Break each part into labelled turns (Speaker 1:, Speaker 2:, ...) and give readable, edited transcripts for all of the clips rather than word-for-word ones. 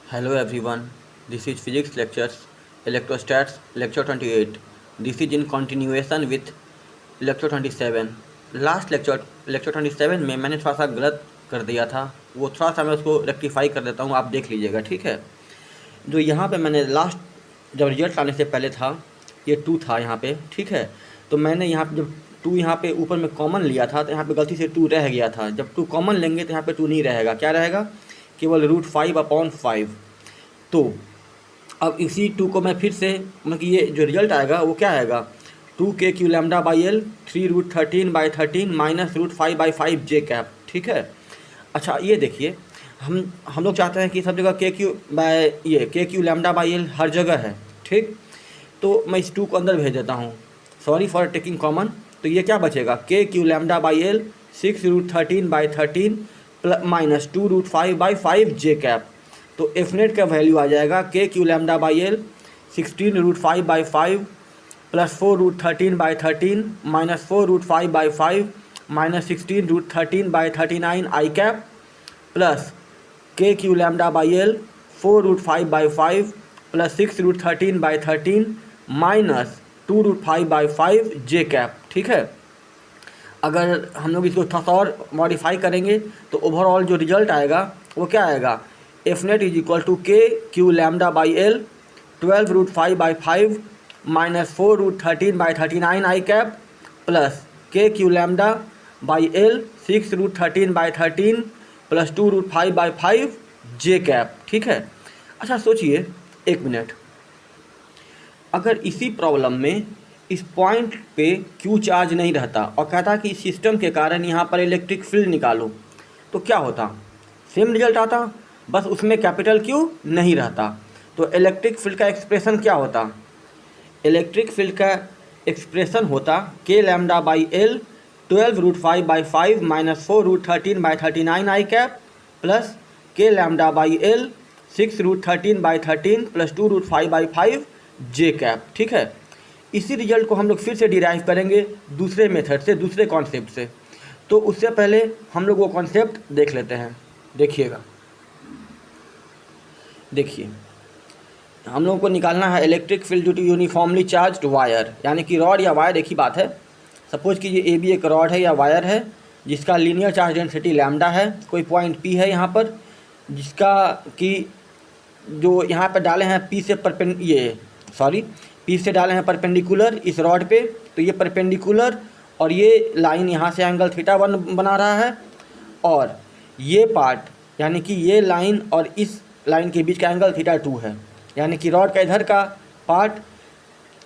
Speaker 1: Hello everyone, this is Physics Lectures, Electrostats Lecture 28. This is in continuation with Lecture 27. Last lecture 27 में मैंने थोड़ा सा गलत कर दिया था, वो थोड़ा सा मैं उसको रेक्टिफाई कर देता हूँ, आप देख लीजिएगा, ठीक है। जो यहाँ पे मैंने लास्ट जब रिजल्ट आने से पहले था, ये 2 था यहाँ पे, ठीक है। तो मैंने यहाँ पे जब 2 यहाँ पे ऊपर में कॉमन लिया था तो यहाँ पे गलती से 2 रह गया था। जब 2 कॉमन लेंगे तो यहाँ पे 2 नहीं रहेगा, क्या रहेगा, केवल √5/5। तो अब इसी 2 को मैं फिर से मतलब कि ये जो रिजल्ट आएगा वो क्या आएगा, 2k⁴ (3√13/13 -√5/5 ठीक है। अच्छा ये देखिए, हम लोग चाहते हैं कि सब जगह k⁴ हर जगह है, ठीक। तो मैं इस 2 को अंदर भेज देता हूँ, सॉरी फॉर टेकिंग कॉमन। तो ये क्या बचेगा, k⁴ 6√13/13 -2√5/5 तो एफनेट का वैल्यू आ जाएगा k⁴ 16√5/5 +4√13/13 -4√5/5 -16√13/39 I cap plus k⁴ 4√5/5 +6√13/13 -2√5/5 J cap, ठीक है। अगर हम लोग इसको थोड़ा सा और मॉडिफाई करेंगे तो ओवरऑल जो रिजल्ट आएगा वो क्या आएगा, F net = k⁴ 12√5/5 -4√13/39 I cap plus k⁴ 6√13/13 +2√5/5 J cap, ठीक है। अच्छा सोचिए एक मिनट, अगर इसी प्रॉब्लम में इस पॉइंट पे Q चार्ज नहीं रहता और कहता कि इस सिस्टम के कारण यहाँ पर इलेक्ट्रिक फील्ड निकालो, तो क्या होता, सेम रिजल्ट आता, बस उसमें कैपिटल Q नहीं रहता। तो इलेक्ट्रिक फील्ड का एक्सप्रेशन क्या होता, इलेक्ट्रिक फील्ड का एक्सप्रेशन होता k⁴L 12√5/5 -4√13/39 I cap plus k⁴L 6√13/13 +2√5/5 J cap, ठीक है। इसी रिजल्ट को हम लोग फिर से डिराइव करेंगे दूसरे मेथड से, दूसरे कॉन्सेप्ट से। तो उससे पहले हम लोग वो कॉन्सेप्ट देख लेते हैं। देखिएगा, देखिए हम लोगों को निकालना है electric field due to uniformly charged wire, यानी कि रॉड या वायर एक ही बात है। सपोज कि ये AB एक रॉड है या वायर है जिसका लीनियर चार्ज डेंसिटी लैम्डा है, कोई पॉइंट P है यहाँ पर, जिसका कि जो यहाँ पर डाले हैं P से डाले हैं परपेंडिकुलर इस रॉड पे, तो ये परपेंडिकुलर और ये लाइन यहाँ से एंगल θ1 बना रहा है, और ये पार्ट यानी कि ये लाइन और इस लाइन के बीच का एंगल θ2 है, यानी कि रॉड का इधर का पार्ट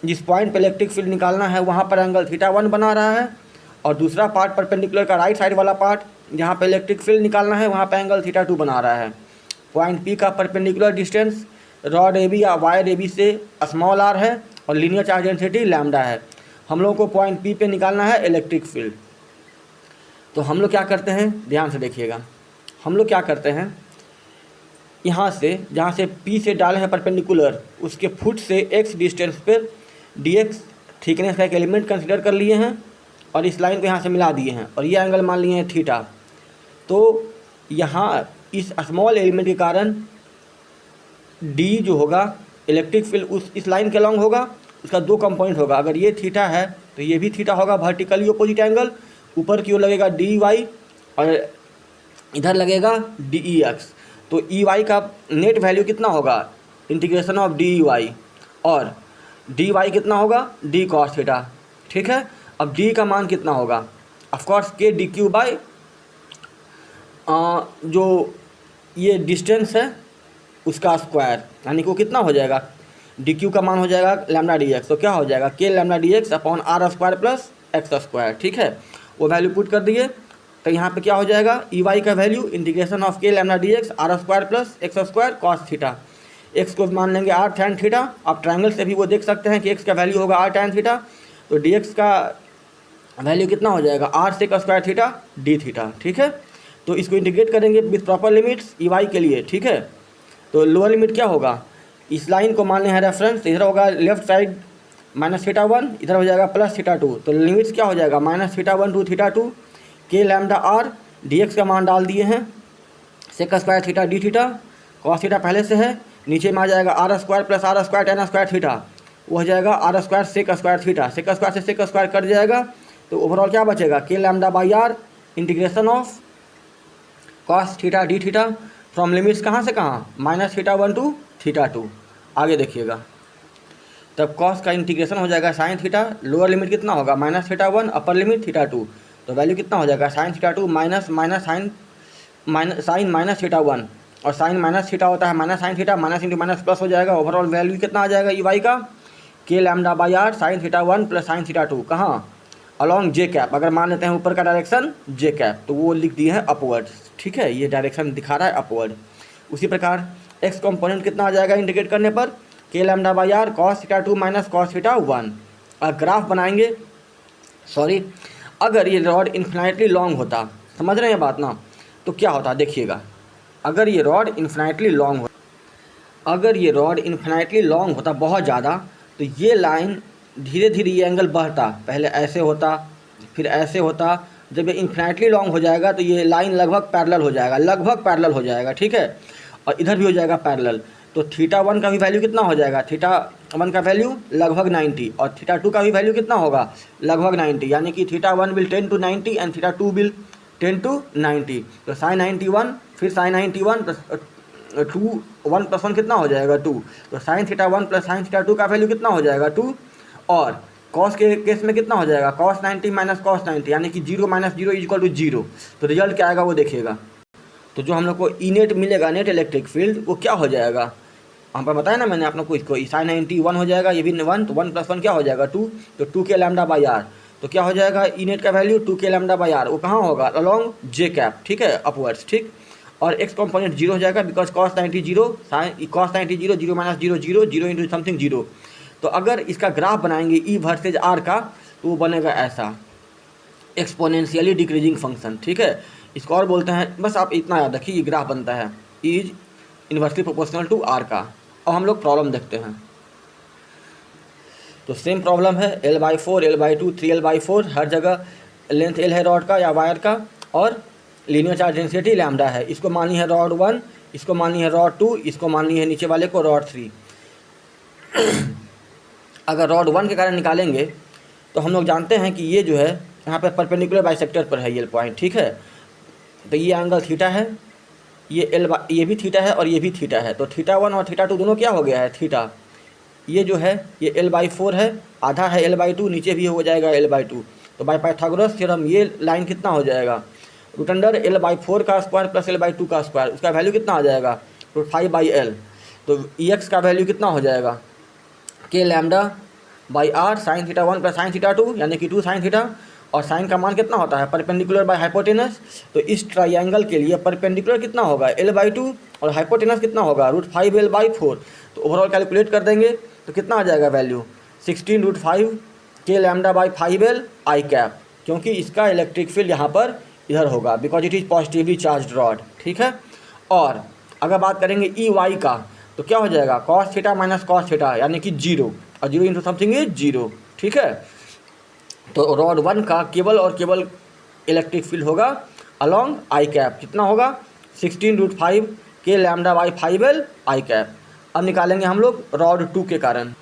Speaker 1: जिस पॉइंट पे इलेक्ट्रिक फील्ड निकालना है वहाँ पर एंगल θ1 बना रहा है, और दूसरा पार्ट परपेंडिकुलर का राइट साइड वाला पार्ट जहाँ पे इलेक्ट्रिक फील्ड निकालना है वहाँ पे एंगल θ2 बना रहा है। पॉइंट P का परपेंडिकुलर डिस्टेंस रॉड AB या वायर AB से स्मॉल r है और लीनियर चार्ज डेंसिटी लैम्डा है। हम लोगों को पॉइंट P पे निकालना है इलेक्ट्रिक फील्ड। तो हम लोग क्या करते हैं, ध्यान से देखिएगा, हम लोग क्या करते हैं, यहाँ से जहाँ से P से डाले हैं परपेंडिकुलर उसके फुट से x डिस्टेंस पर dx थिकनेस का एक एलिमेंट कंसिडर कर लिए हैं और इस लाइन को यहाँ से मिला दिए हैं और ये एंगल मान लिए हैं थीटा। तो यहाँ इस स्मॉल एलिमेंट के कारण D जो होगा इलेक्ट्रिक फील्ड इस लाइन के लॉन्ग होगा, उसका 2 कंपोनेंट होगा। अगर ये थीटा है तो ये भी थीटा होगा, वर्टिकली अपोजिट एंगल, ऊपर की ओर लगेगा DY और इधर लगेगा DEX। तो EY का नेट वैल्यू कितना होगा, इंटीग्रेशन ऑफ DEY, और DY कितना होगा, D cos थीटा, ठीक है। अब D का मान कितना होगा, ऑफकोर्स k dq/, जो ये डिस्टेंस है उसका स्क्वायर, यानी कि वो कितना हो जाएगा, dq का मान हो जाएगा λdx, तो क्या हो जाएगा k⁴dx/r² + x², ठीक है। वो वैल्यू पुट कर दिए तो यहाँ पे क्या हो जाएगा, EY का value integration of k⁴dx r² + x² cos theta, x को मान लेंगे r tan थीटा। आप ट्रायंगल से भी वो देख सकते हैं कि x का वैल्यू होगा r tan थीटा, तो dx का वैल्यू कितना हो जाएगा r sec² theta d theta, ठीक है। तो इसको इंटीग्रेट करेंगे विथ प्रॉपर लिमिट्स EY के लिए, ठीक है। तो लोअर लिमिट क्या होगा, इस लाइन को मान लें है रेफरेंस, इधर होगा लेफ्ट साइड -θ1, इधर हो जाएगा +θ2, तो लिमिट्स क्या हो जाएगा -θ1 to θ2 k⁴r dx का मान डाल दिए हैं sec² theta d theta cos theta पहले से है, नीचे में आ जाएगा R square plus R square tan square theta, वो हो जाएगा R square sec square theta, sec square से सेक स्क्वायर कट जाएगा, तो ओवरऑल क्या बचेगा K lambda by R integration of cos theta D theta from limits कहाँ से कहाँ माइनस थीटा 1 टू थीटा 2। आगे देखिएगा तब कॉस का इंटीग्रेशन हो जाएगा साइन थीटा, लोअर लिमिट कितना होगा minus theta 1, upper limit theta 2, तो वैल्यू कितना हो जाएगा sine theta 2 minus sine minus theta 1, और साइन माइनस थीटा होता है minus sine theta, minus into minus plus हो जाएगा, ओवरऑल वैल्यू कितना आ जाएगा ई वाई का K lambda by R sine theta 1 plus sine theta 2 कहाँ अलॉन्ग जे कैप, अगर मान लेते हैं ऊपर का डायरेक्शन जे कैप तो वो लिख दिए हैं अपवर्ड, ठीक है, ये डायरेक्शन दिखा रहा है अपवर्ड। उसी प्रकार एक्स कंपोनेंट कितना आ जाएगा इंडिकेट करने पर K lambda by R cos theta 2 minus cos theta 1। और ग्राफ बनाएंगे, सॉरी अगर ये रॉड इन्फिनाइटली लॉन्ग होता, समझ रहे हैं बात ना, तो क्या होता देखिएगा, अगर ये रॉड इन्फिनाइटली लॉन्ग होता बहुत ज़्यादा, तो ये लाइन धीरे धीरे ये एंगल बढ़ता, पहले ऐसे होता फिर ऐसे होता, जब ये इन्फिनाइटली लॉन्ग हो जाएगा तो ये लाइन लगभग पैरेलल हो जाएगा, ठीक है, और इधर भी हो जाएगा पैरेलल, तो थीटा 1 का भी वैल्यू कितना हो जाएगा, थीटा 1 का वैल्यू लगभग 90 और थीटा 2 का भी वैल्यू कितना होगा लगभग 90, यानी कि theta 1 will tend to 90 and theta 2 will tend to 90, तो साइन 91 फिर साइन 91 प्लस 2 1 प्लस 1 कितना हो जाएगा 2, तो sign theta 1 plus sine theta 2 का वैल्यू कितना हो जाएगा 2, और कॉस के केस में कितना हो जाएगा कॉस 90 माइनस कॉस 90, यानी कि 0 माइनस 0 इज इक्वल टू 0, तो रिजल्ट क्या आएगा वो देखिएगा। तो जो हम लोग को ई नेट मिलेगा नेट इलेक्ट्रिक फील्ड वो क्या हो जाएगा, हम पर बताया ना मैंने आप लोग को, इसको साइन 91 हो जाएगा, ये भी 1, तो 1 प्लस 1 क्या हो जाएगा 2, तो 2 के लैम्डा बाई आर, तो क्या हो जाएगा ई नेट का वैल्यू 2 के लैम्डा बाई आर, वो कहाँ होगा अलॉन्ग जे कैप, ठीक है, अपवर्ड्स, ठीक, और एक्स कॉम्पोनेंट 0 हो जाएगा because cos 90 0 sine cos 90 0 minus 0 0 0 into something 0। तो अगर इसका ग्राफ बनाएंगे ई वर्सेज आर का तो वो बनेगा ऐसा एक्सपोनेंशियली डिक्रीजिंग फंक्शन, ठीक है, इसको और बोलते हैं, बस आप इतना याद रखिए ये ग्राफ बनता है is inversely proportional to R का। अब हम लोग प्रॉब्लम देखते हैं, तो सेम प्रॉब्लम है L/4 L/2 3L/4, हर जगह लेंथ L है रॉड का या वायर का, और लीनियर चार्ज डेंसिटी लैम्डा है, इसको मानी है रॉड 1, इसको मानी है रॉड 2, इसको मानी है नीचे वाले को रॉड 3। अगर रॉड 1 के कारण निकालेंगे तो हम लोग जानते हैं कि ये जो है यहाँ पर परपेंडिकुलर बाइसेक्टर पर है ये पॉइंट, ठीक है, तो ये एंगल थीटा है, ये भी थीटा है और ये भी थीटा है, तो थीटा 1 और थीटा 2 दोनों क्या हो गया है थीटा, ये जो है ये L/4 है, आधा है L/2, नीचे भी हो जाएगा L/2, तो बाय पाइथागोरस थ्योरम ये लाइन कितना हो जाएगा रूट अंडर L/4 का स्क्वायर प्लस L/2 का स्क्वायर, उसका वैल्यू कितना आ जाएगा √5/L, तो Ex का वैल्यू कितना हो जाएगा K lambda by R sine theta 1 plus sine theta 2, यानी कि 2 साइन थीटा, और साइन का मान कितना होता है परपेंडिकुलर बाय हाइपोटेनस, तो इस ट्राइंगल के लिए परपेंडिकुलर कितना होगा L/2 और हाइपोटेनस कितना होगा √5L/4, तो ओवरऑल कैलकुलेट कर देंगे तो कितना आ जाएगा वैल्यू 16√5 के lambda by 5L I cap, क्योंकि इसका इलेक्ट्रिक फील्ड यहाँ पर इधर होगा because it is positively charge rod, ठीक है। और अगर बात करेंगे ई वाई का तो क्या हो जाएगा cos theta minus cos theta, यानी कि 0, और 0 इंटू समथिंग इज 0, ठीक है, तो रॉड 1 का केवल और केवल इलेक्ट्रिक फील्ड होगा अलॉन्ग आई कैप, कितना होगा 16√5 के lambda by 5L I cap. अब निकालेंगे हम लोग रॉड 2 के कारण,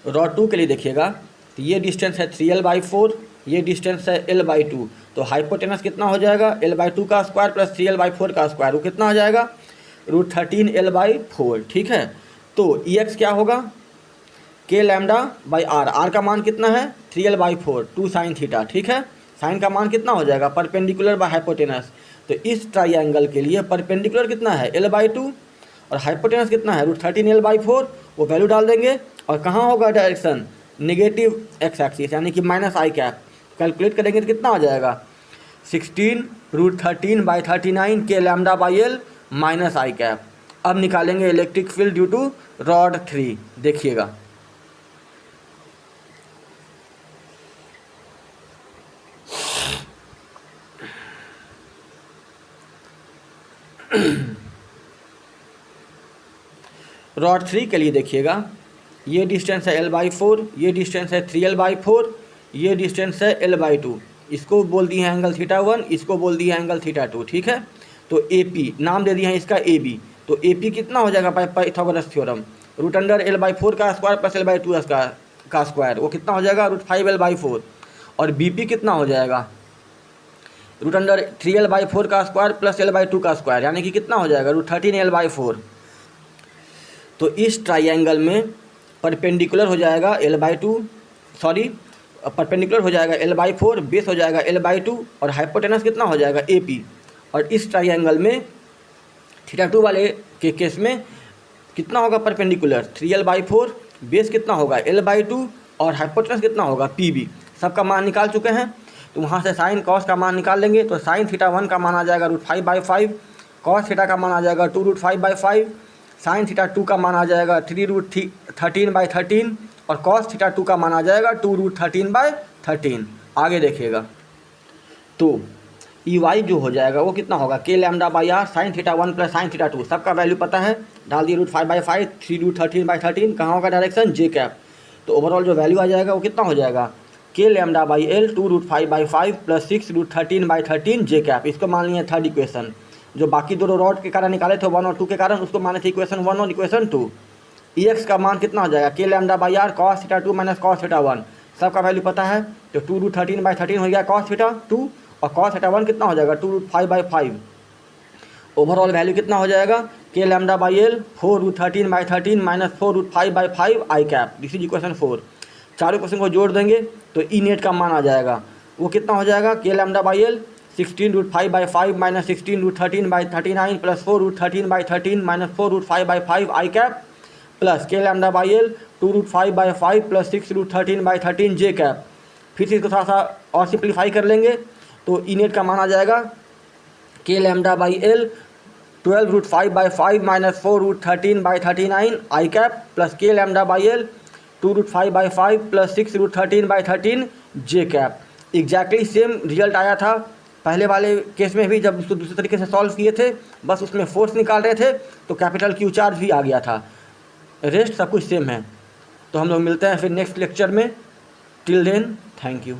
Speaker 1: रॉड 2 के लिए देखिएगा, तो ये डिस्टेंस है 3L/4, ये डिस्टेंस है L/2, तो हाइपोटेनस कितना हो जाएगा L/2 का स्क्वायर प्लस 3L/4 का स्क्वायर, वो कितना आ जाएगा √13L/4, ठीक है। तो Ex क्या होगा के लैम्डा बाई आर, आर का मान कितना है 3L/4 2 साइन थीटा, ठीक है, साइन का मान कितना हो जाएगा परपेंडिकुलर बाय हाइपोटेनस, तो इस ट्राइंगल के लिए परपेंडिकुलर कितना है L/2 और हाइपोटेनस कितना है √13L/4, वो वैल्यू डाल देंगे, और कहाँ होगा डायरेक्शन नेगेटिव एक्स एक्सिस, यानी कि माइनस आई कैप, कैलकुलेट करेंगे तो कितना आ जाएगा 16√13/39 K lambda by L minus I cap. अब निकालेंगे electric field due to rod 3, देखिएगा रॉड 3 के लिए देखिएगा, ये डिस्टेंस है L/4, ये डिस्टेंस है 3L/4, ये डिस्टेंस है L/2, इसको बोल दिए हैं एंगल थीटा 1, इसको बोल दिए हैं एंगल थीटा 2, ठीक है। तो AP नाम दे दिए हैं इसका AB, तो ए पी कितना हो जाएगा Pythagoras theorem, root under L/4 का स्क्वायर प्लस L/2 का स्क्वायर, वो कितना हो जाएगा √5L/4। और बी पी कितना हो जाएगा रूट अंडर 3L/4 का स्क्वायर प्लस L/2 का स्क्वायर, यानी कि कितना हो जाएगा √13L/4। तो इस ट्राइंगल में परपेंडिकुलर हो जाएगा परपेंडिकुलर हो जाएगा L/4, बेस हो जाएगा L/2 और हाइपोटेनस कितना हो जाएगा AP। और इस ट्राइंगल में θ2 वाले के केस में कितना होगा परपेंडिकुलर 3L/4, बेस कितना होगा L/2 और हाइपोटेनस कितना होगा PB। सबका मान निकाल चुके हैं, तो वहाँ से साइन कॉस का मान निकाल लेंगे। तो साइन θ1 का मान आ जाएगा √5/5, कॉस थीटा का मान आ जाएगा 2√5/5, साइन θ2 का मान आ जाएगा 3√13/13 और कॉस θ2 का मान आ जाएगा 2√13/13। आगे देखिएगा, तो EY जो हो जाएगा वो कितना होगा k λ/r sign θ1 plus sign θ2, सबका वैल्यू पता है, डाल दिए √5/5 3√13/13, कहाँ होगा डायरेक्शन J कैप। तो ओवरऑल जो वैल्यू आ जाएगा वो कितना हो जाएगा k λ/L 2√5/5 plus 6√13/13 J cap. इसको मान लिया थर्ड इक्वेशन। जो बाकी दोनों रॉड के कारण निकाले थे 1 और 2 के कारण, उसको माने थे इक्वेशन 1 और इक्वेशन 2। EX का मान कितना हो जाएगा k λ/r cos θ2 minus cos θ1, सबका वैल्यू पता है। तो 2√13/13 हो गया cos θ2 और cos θ1 कितना हो जाएगा 2√5/5। ओवरऑल वैल्यू कितना हो जाएगा k λ/L 4√13/13 minus 4√5/5 I cap. This is equation 4। चारों क्वेश्चन को जोड़ देंगे तो ई नेट का मान आ जाएगा, वो कितना हो जाएगा k λ/L 16√5/5 minus 16√13/39 plus 4√13/13 minus 4√5/5 I cap plus k λ/L 2√5/5 plus 6√13/13 J cap. फिर से इसको थोड़ा सा और सिंप्लीफाई कर लेंगे तो ई नेट का मान आ जाएगा k λ/L 12√5/5 minus 4√13/39 I cap plus k λ/L 2√5/5 plus 6√13/13 J cap. Exactly same result आया था पहले वाले केस में भी, जब उसको दूसरे तरीके से सॉल्व किए थे, बस उसमें फोर्स निकाल रहे थे तो कैपिटल Q चार्ज भी आ गया था। रेस्ट सब कुछ सेम है। तो हम लोग मिलते हैं फिर नेक्स्ट लेक्चर में। Till then thank you.